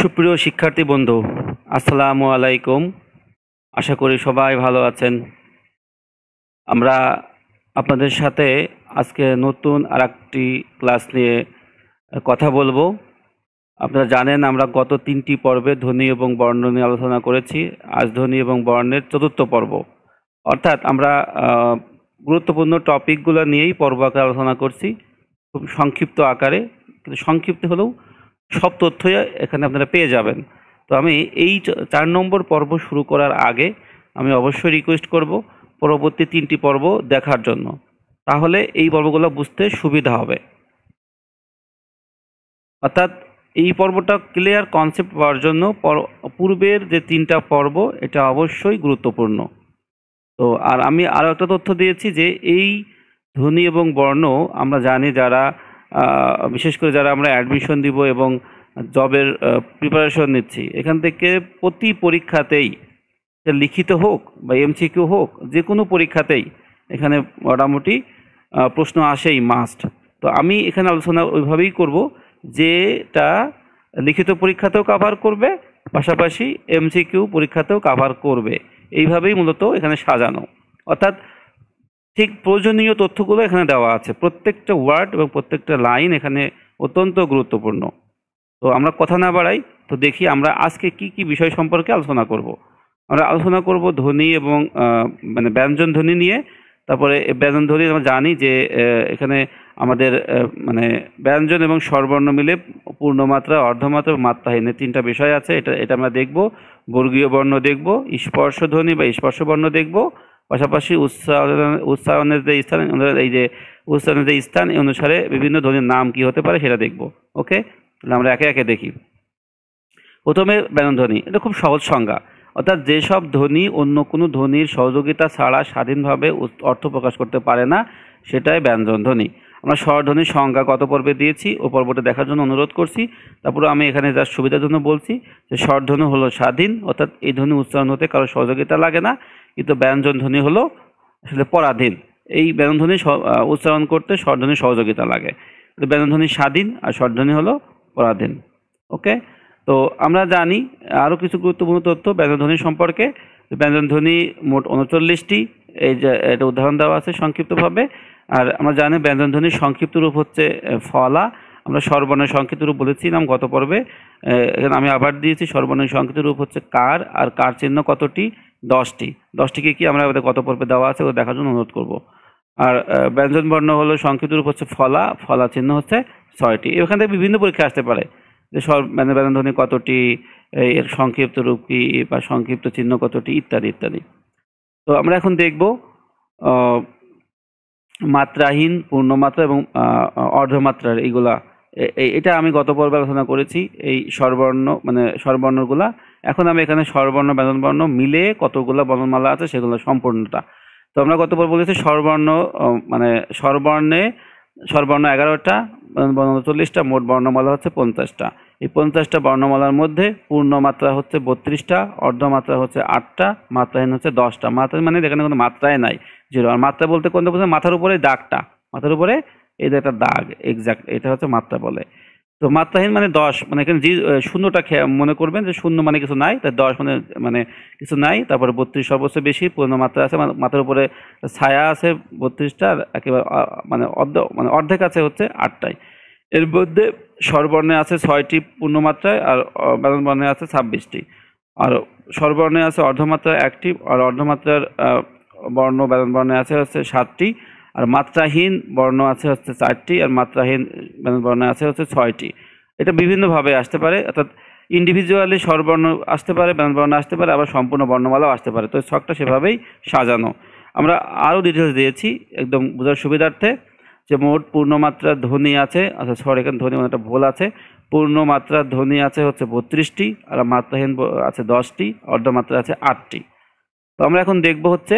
সুপ্রিয় শিক্ষার্থী বন্ধু, আসসালামু আলাইকুম। আশা করি সবাই ভালো আছেন। আমরা আপনাদের সাথে আজকে নতুন আরেকটি ক্লাস নিয়ে কথা বলবো। আপনারা জানেন আমরা গত 3টি পর্বে ধ্বনি এবং বর্ণ নিয়ে আলোচনা করেছি। আজ ধ্বনি এবং বর্ণের 4র্থ পর্ব, অর্থাৎ আমরা গুরুত্বপূর্ণ টপিকগুলো নিয়েই পর্ব আকারে আলোচনা করছি, খুব সংক্ষিপ্ত আকারে, কিন্তু সংক্ষিপ্ত হলেও সব তথ্যই এখানে আপনারা পেয়ে যাবেন। তো আমি এই 4 নম্বর পর্ব শুরু করার আগে আমি অবশ্যই রিকোয়েস্ট করব পরবর্তী 3টি পর্ব দেখার জন্য, তাহলে এই পর্বগুলো বুঝতে সুবিধা হবে। অর্থাৎ এই পর্বটা ক্লিয়ার কনসেপ্ট পাওয়ার জন্য পূর্বের যে 3টা পর্ব এটা অবশ্যই গুরুত্বপূর্ণ। তো আর আমি আরও একটা তথ্য দিয়েছি যে এই ধ্বনি এবং বর্ণ আমরা জানি যারা বিশেষ করে যারা আমরা অ্যাডমিশন দিব এবং জবের প্রিপারেশন নিচ্ছি, এখান থেকে প্রতি পরীক্ষাতেই লিখিত হোক বা এমসিকিউ হোক, যে কোনো পরীক্ষাতেই এখানে মোটামুটি প্রশ্ন আসেই মাস্ট। তো আমি এখানে আলোচনা ওইভাবেই করব যেটা লিখিত পরীক্ষাতেও কভার করবে, পাশাপাশি এমসিকিউ পরীক্ষাতেও কভার করবে। এইভাবেই মূলত এখানে সাজানো, অর্থাৎ ঠিক প্রয়োজনীয় তথ্যগুলো এখানে দেওয়া আছে। প্রত্যেকটা ওয়ার্ড এবং প্রত্যেকটা লাইন এখানে অত্যন্ত গুরুত্বপূর্ণ। তো আমরা কথা না বাড়াই, তো দেখি আমরা আজকে কি কি বিষয় সম্পর্কে আলোচনা করব। আমরা আলোচনা করব ধ্বনি এবং মানে ব্যঞ্জন ধ্বনি নিয়ে। তারপরে ব্যঞ্জন ধ্বনি আমরা জানি যে এখানে আমাদের মানে ব্যঞ্জন এবং স্বরবর্ণ মিলে পূর্ণমাত্রা, অর্ধমাত্রা, মাত্রাহীন, 3টা বিষয় আছে। এটা আমরা দেখব। বর্গীয় বর্ণ দেখব, স্পর্শ ধ্বনি বা স্পর্শ বর্ণ দেখব, পাশাপাশি উচ্চারণের যে স্থান, এই যে উচ্চারণের যে স্থান অনুসারে বিভিন্ন ধ্বনির নাম কি হতে পারে সেটা দেখব। ওকে, তাহলে আমরা একে একে দেখি। প্রথমে ব্যঞ্জন ধ্বনি, এটা খুব সহজ সংজ্ঞা, অর্থাৎ যেসব ধ্বনি অন্য কোনো ধ্বনির সহযোগিতা ছাড়া স্বাধীনভাবে অর্থ প্রকাশ করতে পারে না, সেটাই ব্যঞ্জন ধ্বনি। আমরা স্বরধ্বনির সংজ্ঞা গত পর্বে দিয়েছি, ও পর্বটা দেখার জন্য অনুরোধ করছি। তারপরে আমি এখানে যার সুবিধার জন্য বলছি যে স্বরধ্বনি হলো স্বাধীন, অর্থাৎ এই ধ্বনি উচ্চারণ হতে কারো সহযোগিতা লাগে না, কিন্তু ব্যঞ্জন ধ্বনি হলো আসলে পরাধীন। এই ব্যঞ্জন ধ্বনি উচ্চারণ করতে স্বরধ্বনির সহযোগিতা লাগে। ব্যঞ্জন ধ্বনি স্বাধীন আর স্বরধ্বনি হলো পরাধীন। ওকে, তো আমরা জানি আরও কিছু গুরুত্বপূর্ণ তথ্য ব্যঞ্জন ধ্বনি সম্পর্কে। ব্যঞ্জন ধ্বনি মোট 39টি, এই যে এটা উদাহরণ দেওয়া আছে সংক্ষিপ্তভাবে। আর আমরা জানি ব্যঞ্জন ধ্বনির সংক্ষিপ্ত রূপ হচ্ছে ফলা। আমরা স্বরবর্ণের সংক্ষিপ্ত রূপ বলেছিলাম গত পর্বে, এখানে আমি আবার দিয়েছি। স্বরবর্ণের সংক্ষিপ্ত রূপ হচ্ছে কার, আর কার চিহ্ন কতটি? 10টি। 10টিকে কি আমরা গত পর্বে দেওয়া আছে, ও দেখার জন্য অনুরোধ করব। আর ব্যঞ্জন বর্ণ হলো সংক্ষিপ্ত রূপ হচ্ছে ফলা, ফলা চিহ্ন হচ্ছে 6টি। এখান থেকে বিভিন্ন পরীক্ষা আসতে পারে যে ব্যঞ্জন ধ্বনি কতটি, এর সংক্ষিপ্ত রূপ কি বা সংক্ষিপ্ত চিহ্ন কতটি, ইত্যাদি ইত্যাদি। তো আমরা এখন দেখব মাত্রাহীন, পূর্ণমাত্রা এবং অর্ধমাত্রার এইগুলা। এটা আমি গত পর্বে আলোচনা করেছি, এই স্বরবর্ণ মানে স্বরবর্ণগুলা। এখন আমি এখানে স্বরবর্ণ ব্যঞ্জন বর্ণ মিলে কতগুলো বর্ণমালা আছে সেগুলো সম্পূর্ণটা। তো আমরা গত পর্বে বলেছি স্বরবর্ণ মানে স্বরবর্ণ 11টা, বর্ণ 40টা, মোট বর্ণমালা হচ্ছে 50টা। এই 50টা বর্ণমালার মধ্যে পূর্ণমাত্রা হচ্ছে 32টা, অর্ধমাত্রা হচ্ছে 8টা, মাত্রাহীন হচ্ছে 10টা। মাত্রা মানে এখানে কোনো মাত্রায় নাই, 0। আর মাত্রা বলতে কোনটা বোঝায়? মাথার উপরে দাগটা, মাথার উপরে এই যে একটা দাগ, এক্সাক্ট এটা হচ্ছে মাত্রা বলে। তো মাত্রাহীন মানে 10, মানে এখানে যে শূন্যটা মনে করবেন যে শূন্য মানে কিছু নাই, তাই 10 মানে কিছু নাই। তারপরে 32 সর্বোচ্চ বেশি, পূর্ণমাত্রা আছে, মাথার উপরে ছায়া আছে 32টা, একেবারে মানে অর্ধেক আছে হচ্ছে 8টায়। এর মধ্যে স্বরবর্ণে আছে 6টি পূর্ণমাত্রায়, আর ব্যঞ্জন বর্ণে আছে 26টি। আর স্বরবর্ণে আছে অর্ধমাত্রা 1টি, আর অর্ধমাত্রার বর্ণ ব্যঞ্জন বর্ণে আছে হচ্ছে 7টি, আর মাত্রাহীন বর্ণ আছে হচ্ছে 4টি, আর মাত্রাহীন ব্যঞ্জন বর্ণে আছে হচ্ছে 6টি। এটা বিভিন্নভাবে আসতে পারে, অর্থাৎ ইন্ডিভিজুয়ালি স্বরবর্ণ আসতে পারে, ব্যঞ্জন বর্ণ আসতে পারে, আবার সম্পূর্ণ বর্ণমালাও আসতে পারে। তো ছকটা সেভাবেই সাজানো। আমরা আরও ডিটেলস দিয়েছি একদম বোঝার সুবিধার্থে, যে মোট পূর্ণমাত্রার ধ্বনি আছে, আচ্ছা সরি এখানে ধ্বনি মানে একটা ভুল আছে, পূর্ণমাত্রার ধ্বনি আছে হচ্ছে 32টি, আর মাত্রাহীন আছে 10টি, অর্ধমাত্রা আছে 8টি। তো আমরা এখন দেখব হচ্ছে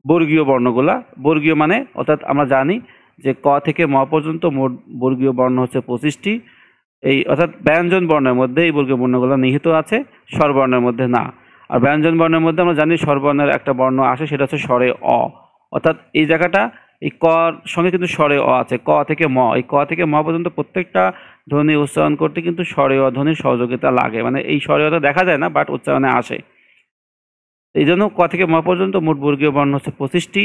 বর্গীয় বর্ণগুলা। বর্গীয় মানে অর্থাৎ আমরা জানি যে ক থেকে ম পর্যন্ত মোট বর্গীয় বর্ণ হচ্ছে 25টি। এই অর্থাৎ ব্যঞ্জন বর্ণের মধ্যে এই বর্গীয় বর্ণগুলো নিহিত আছে, স্বরবর্ণের মধ্যে না। আর ব্যঞ্জন বর্ণের মধ্যে আমরা জানি স্বরবর্ণের একটা বর্ণ আসে, সেটা হচ্ছে স্বরে অ। অর্থাৎ এই জায়গাটা এই কর সঙ্গে কিন্তু স্বরে অ আছে, ক থেকে ম। এই ক থেকে ম পর্যন্ত প্রত্যেকটা ধ্বনি উচ্চারণ করতে কিন্তু স্বরীয় ধ্বনির সহযোগিতা লাগে, মানে এই স্বরীয়তা দেখা যায় না বাট উচ্চারণে আসে। এই জন্য ক থেকে ম পর্যন্ত মোট বর্গীয় বর্ণ হচ্ছে 25টি।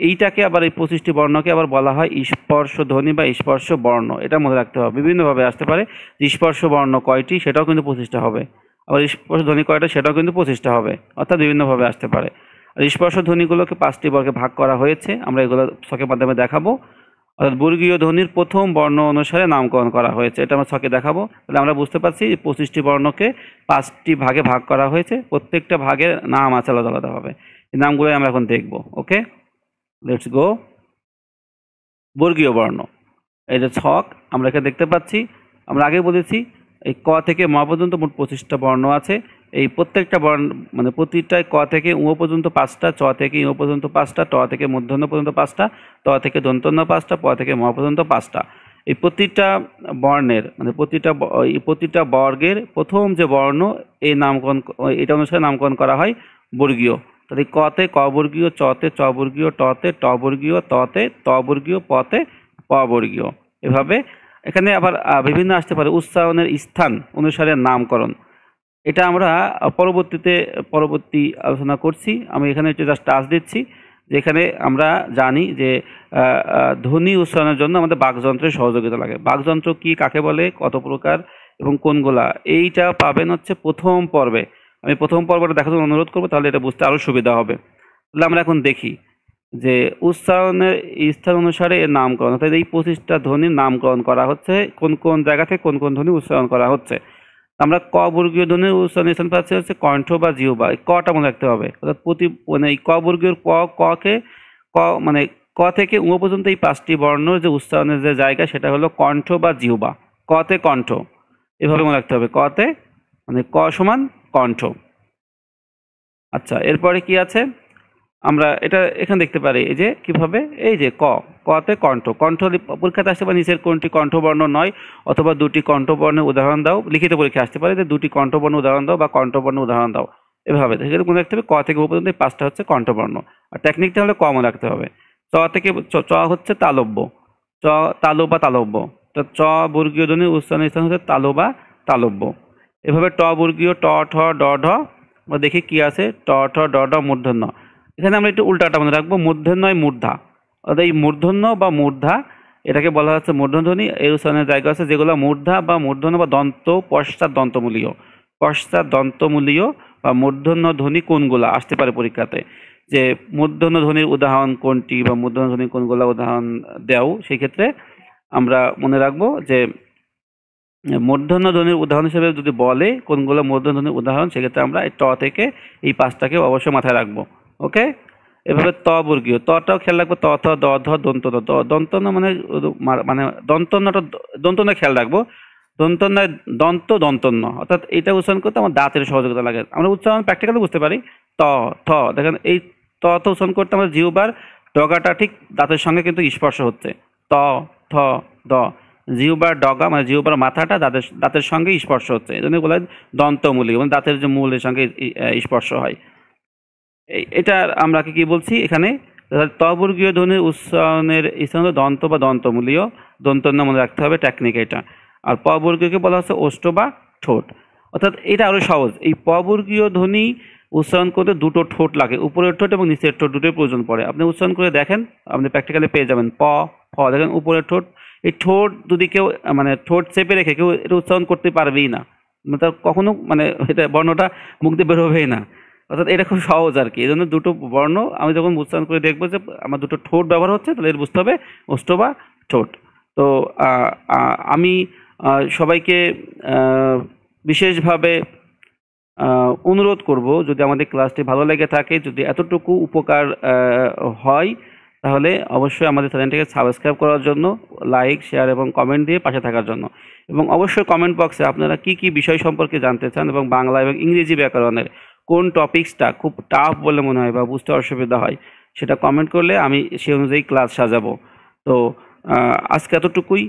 এইটাকে আবার এই 25টি বর্ণকে আবার বলা হয় স্পর্শ ধ্বনি বা স্পর্শ বর্ণ। এটা মনে রাখতে হবে, বিভিন্নভাবে আসতে পারে। স্পর্শ বর্ণ কয়টি সেটাও কিন্তু 25টা হবে, আবার স্পর্শ ধ্বনি কয়টা সেটাও কিন্তু 25টা হবে, অর্থাৎ বিভিন্নভাবে আসতে পারে। আর স্পর্শ ধ্বনিগুলোকে 5টি বর্গে ভাগ করা হয়েছে, আমরা এগুলো ছকের মাধ্যমে দেখাবো। অর্থাৎ বর্গীয় ধ্বনির প্রথম বর্ণ অনুসারে নামকরণ করা হয়েছে, এটা আমরা ছকে দেখাবো। তাহলে আমরা বুঝতে পারছি 25টি বর্ণকে 5টি ভাগে ভাগ করা হয়েছে, প্রত্যেকটা ভাগের নাম আছে আলাদা আলাদাভাবে। এই নামগুলোই আমরা এখন দেখব। ওকে, লেটস গো। বর্গীয় বর্ণ, এই যে ছক আমরা এখানে দেখতে পাচ্ছি। আমরা আগে বলেছি এই ক থেকে ম পর্যন্ত মোট 25টা বর্ণ আছে। এই প্রত্যেকটা বর্ণ মানে প্রতিটায় ক থেকে উ পর্যন্ত 5টা, চ থেকে ই পর্যন্ত 5টা, ট থেকে মূর্ধন্য পর্যন্ত 5টা, ত থেকে দন্তন্য 5টা, প থেকে ম পর্যন্ত 5টা। এই প্রতিটা বর্ণের মানে প্রতিটা বর্গের প্রথম যে বর্ণ এই নামকরণ, এটা অনুসারে নামকরণ করা হয় বর্গীয়। তাহলে কতে ক বর্গীয়, চতে চ বর্গীয়, টতে ট বর্গীয়, ততে ত বর্গীয়, পতে প বর্গীয়। এভাবে এখানে আবার বিভিন্ন আসতে পারে উচ্চারণের স্থান অনুসারে নামকরণ। এটা আমরা পরবর্তী আলোচনা করছি। আমি এখানে একটু জাস্ট টাচ দিচ্ছি, যেখানে আমরা জানি যে ধ্বনি উচ্চারণের জন্য আমাদের বাকযন্ত্রের সহযোগিতা লাগে। বাকযন্ত্র কি, কাকে বলে, কত প্রকার এবং কোনগুলা, এইটা পাবেন হচ্ছে প্রথম পর্বে। আমি প্রথম পর্বটা দেখার জন্য অনুরোধ করবো, তাহলে এটা বুঝতে আরও সুবিধা হবে। তাহলে আমরা এখন দেখি যে উচ্চারণের স্থান অনুসারে এর নামকরণ, অর্থাৎ এই 25টা ধ্বনির নামকরণ করা হচ্ছে, কোন কোন জায়গা থেকে কোন কোন ধ্বনি উচ্চারণ করা হচ্ছে। আমরা ক বর্গীয় ধ্বনির উচ্চারণ স্থান পাচ্ছি হচ্ছে কণ্ঠ বা জিহ্বা। এই কটা মনে রাখতে হবে, অর্থাৎ মানে এই ক বর্গীয় ককে মানে ক থেকে উ পর্যন্ত এই 5টি বর্ণ যে উচ্চারণের যে জায়গা সেটা হলো কণ্ঠ বা জিহ্বা। কতে কণ্ঠ, এভাবে মনে রাখতে হবে, কতে মানে ক সমান কণ্ঠ। আচ্ছা, এরপরে কি আছে আমরা এটা এখানে দেখতে পারি, এই যে কিভাবে, এই যে কতে কণ্ঠ। কণ্ঠ পরীক্ষাতে আসতে পারে নিচের কোনটি কণ্ঠবর্ণ নয়, অথবা দুটি কণ্ঠবর্ণের উদাহরণ দাও। লিখিত পরীক্ষা আসতে পারে যে দুটি কণ্ঠবর্ণ উদাহরণ দাও বা কণ্ঠবর্ণ উদাহরণ দাও। এভাবে সেক্ষেত্রে মনে রাখতে হবে ক থেকে উ পর্যন্ত এই 5টা হচ্ছে কণ্ঠবর্ণ। আর টেকনিকটা হলে ক মনে রাখতে হবে। চ থেকে চ হচ্ছে তালব্য, চ তালু বা তালব্য। তো চ বর্গীয় ধ্বনির উচ্চারণ স্থান হচ্ছে তালু বা তালব্য। এভাবে ট বর্গীয় ট ঠ ড ঢ, আমরা দেখি কি আছে, ট ঠ ড ঢ মূর্ধন্য। এখানে আমরা একটু উল্টাটা মনে রাখবো, মূর্ধন্যয় মূর্ধা, অর্থাৎ এই মূর্ধন্য বা মূর্ধা এটাকে বলা হচ্ছে মূর্ধন্যধ্বনি। এই উচ্চারণের জায়গা আছে যেগুলো মূর্ধা বা মূর্ধন্য বা পশ্চাৎ দন্তমূলীয় বা মূর্ধন্য ধ্বনি কোনগুলা আসতে পারে পরীক্ষাতে, যে মূর্ধন্য ধ্বনির উদাহরণ কোনটি বা মূর্ধন্য ধ্বনি কোনগুলা উদাহরণ দেও। সেই ক্ষেত্রে আমরা মনে রাখবো যে মূর্ধন্য ধ্বনির উদাহরণ হিসেবে যদি বলে কোনগুলো মূর্ধন্য ধ্বনির উদাহরণ, সেক্ষেত্রে আমরা এই ট থেকে এই 5টাকে অবশ্যই মাথায় রাখবো। ওকে, এভাবে ত বর্গীয়, তটাও খেয়াল রাখবো, ত থ দ ধ দন্ত দ, দন্তন্য মানে মানে দন্তন্য খেয়াল রাখবো, দন্তন্যয় দন্তন্য, অর্থাৎ এইটা উচ্চারণ করতে আমার দাঁতের সহযোগিতা লাগে। আমরা উচ্চারণ প্র্যাকটিক্যালি বুঝতে পারি। ত থ দেখেন এই ত উচ্চারণ করতে আমার জিহ্বার ডগাটা ঠিক দাঁতের সঙ্গে কিন্তু স্পর্শ হচ্ছে, ত থ দ, জিহ্বার ডগা মানে জিহ্বার মাথাটা দাঁতের সঙ্গে স্পর্শ হচ্ছে, এই জন্য বলা হয় দন্তমূলী, মানে দাঁতের যে মূলের সঙ্গে স্পর্শ হয়। এটা আমরা কি বলছি এখানে, তবর্গীয় ধ্বনির উচ্চারণের স্থান হলো দন্ত বা দন্তমূলীয়, দন্তন্য মনে রাখতে হবে, টেকনিক এটা। আর পবর্গীয়কে বলা হচ্ছে ওষ্ঠ বা ঠোঁট, অর্থাৎ এটা আরও সহজ। এই পবর্গীয় ধ্বনি উচ্চারণ করতে দুটো ঠোঁট লাগে, উপরের ঠোঁট এবং নিচের ঠোঁট দুটোই প্রয়োজন পড়ে। আপনি উচ্চারণ করে দেখেন, আপনি প্র্যাকটিক্যালি পেয়ে যাবেন প ফ, দেখেন উপরের ঠোঁট। এই ঠোঁট যদি কেউ মানে ঠোঁট চেপে রেখে কেউ এটা উচ্চারণ করতে পারবেই না, তার কখনো মানে এটা বর্ণটা মুখ দিয়ে বের হবেই না, অর্থাৎ এটা খুব সহজ আর কি। এই জন্য দুটো বর্ণ আমি যখন উচ্চারণ করে দেখবো যে আমার দুটো ঠোঁট ব্যবহার হচ্ছে, তাহলে এর বুঝতে হবে ওষ্ঠ বা ঠোঁট। তো আমি সবাইকে বিশেষভাবে অনুরোধ করব, যদি আমাদের ক্লাসটি ভালো লেগে থাকে, যদি এতটুকু উপকার হয়, তাহলে অবশ্যই আমাদের চ্যানেলটিকে সাবস্ক্রাইব করার জন্য, লাইক শেয়ার এবং কমেন্ট দিয়ে পাশে থাকার জন্য, এবং অবশ্যই কমেন্ট বক্সে আপনারা কি কি বিষয় সম্পর্কে জানতে চান এবং বাংলা এবং ইংরেজি ব্যাকরণের কোন টপিক্সটা খুব টাফ বলে মনে হয় বা বুঝতে অসুবিধা হয়, সেটা কমেন্ট করলে আমি সেই অনুযায়ী ক্লাস সাজাবো। তো আজকে এতটুকুই।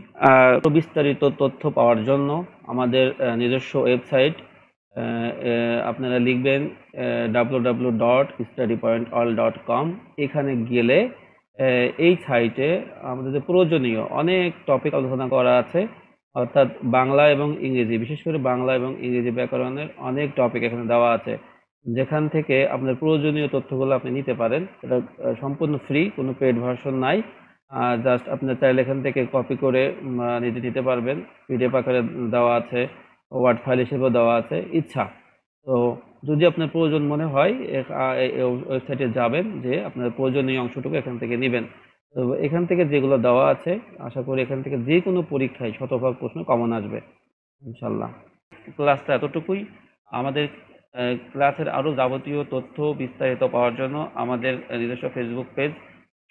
বিস্তারিত তথ্য পাওয়ার জন্য আমাদের নিজস্ব ওয়েবসাইট আপনারা লিখবেন www.studypointall.com। এখানে গেলে এই সাইটে আমাদের যে প্রয়োজনীয় অনেক টপিক আলোচনা করা আছে, অর্থাৎ বাংলা এবং ইংরেজি, বিশেষ করে বাংলা এবং ইংরেজি ব্যাকরণের অনেক টপিক এখানে দেওয়া আছে, যেখান থেকে আপনার প্রয়োজনীয় তথ্যগুলো আপনি নিতে পারেন। এটা সম্পূর্ণ ফ্রি, কোনো পেড ভার্সন নাই। জাস্ট আপনার চাইলে এখান থেকে কপি করে নিজে নিতে পারবেন। পিডিএফ আকারে দেওয়া আছে, ওয়ার্ড ফাইল হিসেবেও দেওয়া আছে, ইচ্ছা। তো যদি আপনার প্রয়োজন মনে হয় এই ওয়েবসাইটে যাবেন, যে আপনার প্রয়োজনীয় অংশটুকু এখান থেকে নেবেন। তো এখান থেকে যেগুলো দেওয়া আছে, আশা করি এখান থেকে যে কোনো পরীক্ষায় শতভাগ প্রশ্ন কমন আসবে ইনশাল্লাহ। ক্লাসটা এতটুকুই। আমাদের ক্লাসের আরও যাবতীয় তথ্য বিস্তারিত পাওয়ার জন্য আমাদের নিজস্ব ফেসবুক পেজ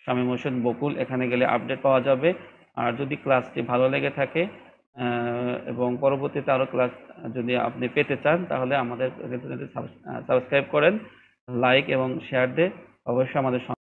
শামীম হোসেন বকুল, এখানে গেলে আপডেট পাওয়া যাবে। আর যদি ক্লাসটি ভালো লেগে থাকে এবং পরবর্তীতে আরও ক্লাস যদি আপনি পেতে চান, তাহলে আমাদের সাবস্ক্রাইব করেন, লাইক এবং শেয়ার দিয়ে অবশ্যই আমাদের